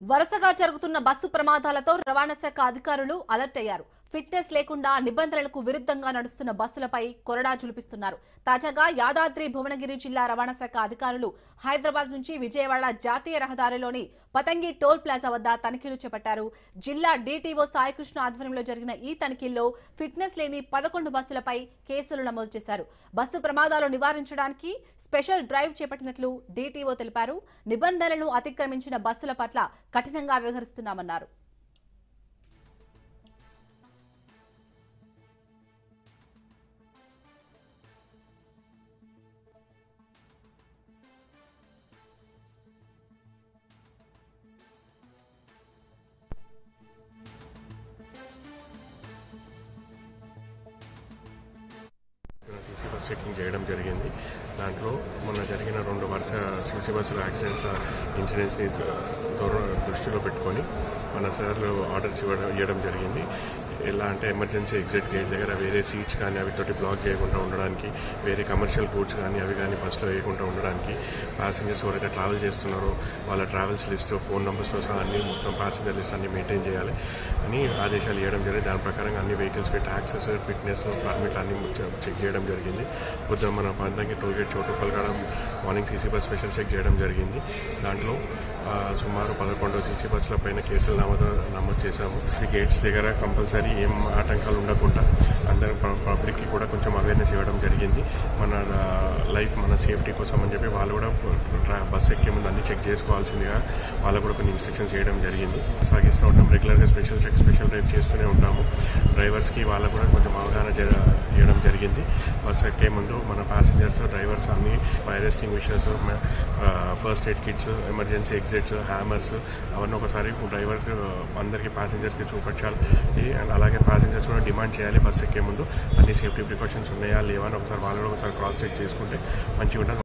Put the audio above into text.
వరుసగా జరుగుతున్న బస్సు ప్రమాదాలతో రవాణా శాఖ అధికారులు అలర్ట్ అయ్యారు. ఫిట్నెస్ లేకుండా నిబంధనలకు విరుద్ధంగా నడుస్తున్న బస్సులపై కొరడా జులిపిస్తున్నారు. తాజాగా యాదాద్రి భువనగిరి జిల్లా రవాణా శాఖ అధికారులు హైదరాబాద్ నుంచి విజయవాడ జాతీయ రహదారిలోని పతంగి టోల్ ప్లాజా వద్ద తనిఖీలు చేపట్టారు. జిల్లా డీటీఓ సాయికృష్ణ ఆధ్వర్యంలో జరిగిన ఈ తనిఖీల్లో ఫిట్నెస్ లేని 11 బస్సులపై కేసులు నమోదు చేశారు. బస్సు ప్రమాదాలు నివారించడానికి స్పెషల్ డ్రైవ్ చేపట్టినట్లు డీటీఓ తెలిపారు. నిబంధనలను అతిక్రమించిన బస్సుల పట్ల కఠినంగా వ్యవహరిస్తున్నామన్నారు. సీసీ బస్ చెకింగ్ చేయడం జరిగింది. దాంట్లో మొన్న జరిగిన 2 వరుస సీసీ బస్సుల యాక్సిడెంట్స్ ఇన్సిడెంట్స్ని దృష్టిలో పెట్టుకొని మన సార్లు ఆర్డర్స్ ఇవ్వడం జరిగింది. ఎలా అంటే ఎమర్జెన్సీ ఎగ్జిట్ గేట్ దగ్గర వేరే సీట్స్ కానీ అవితోటి బ్లాక్ చేయకుండా ఉండడానికి, వేరే కమర్షియల్ గూడ్స్ కానీ అవి కానీ బస్సులో వేయకుండా ఉండడానికి, ప్యాసింజర్స్ ఎవరైతే ట్రావెల్ చేస్తున్నారో వాళ్ళ ట్రావెల్స్ లిస్ట్, ఫోన్ నెంబర్స్తో సహా అన్ని మొత్తం ప్యాసింజర్ లిస్ట్ అన్ని మెయింటైన్ చేయాలి అని ఆదేశాలు ఇవ్వడం జరిగింది. దాని ప్రకారంగా అన్ని వెహికల్స్ ట్యాక్సెస్, ఫిట్నెస్, పర్మిట్లు అన్ని చెక్ చేయడం జరిగింది. పొద్దున మన పంతంగి టోల్గేట్ చోటుపల్లి కాడ morning CC bus special check చేయడం జరిగింది. దాంట్లో సుమారు 11 సీసీ బస్సుల పైన కేసులు నమోదు చేశాము. గేట్స్ దగ్గర కంపల్సరీ ఏం ఆటంకాలు ఉండకుండా అందరూ పబ్లిక్కి కూడా కొంచెం అవేర్నెస్ ఇవ్వడం జరిగింది. మన లైఫ్, మన సేఫ్టీ కోసం అని చెప్పి వాళ్ళు కూడా బస్సు ఎక్కే ముందు అన్ని చెక్ చేసుకోవాల్సిందిగా వాళ్ళకు కూడా కొన్ని ఇన్స్ట్రక్షన్స్ చేయడం జరిగింది. సాగిస్తూ ఉంటాం. రెగ్యులర్గా స్పెషల్ చెక్, స్పెషల్ డ్రైవ్ చేస్తూనే ఉంటాము. డ్రైవర్స్కి వాళ్ళకు కూడా కొంచెం అవగాహన చేయడం జరిగింది. బస్సు ఎక్కే ముందు మన ప్యాసింజర్స్, డ్రైవర్స్ అన్ని fire extinguishers, first aid kits, emergency exits, hammers అవన్నీ ఒకసారి డ్రైవర్స్ అందరికీ ప్యాసింజర్స్కి చూపించాలి. అండ్ అలాగే ప్యాసింజర్స్ కూడా డిమాండ్ చేయాలి బస్సు ఎక్కే ముందు అన్ని సేఫ్టీ ప్రికాషన్స్ ఉన్నాయా లేవా అని ఒకసారి వాళ్ళు కూడా ఒకసారి క్రాస్ చెక్ చేసుకుంటే మంచిగా ఉంటుంది.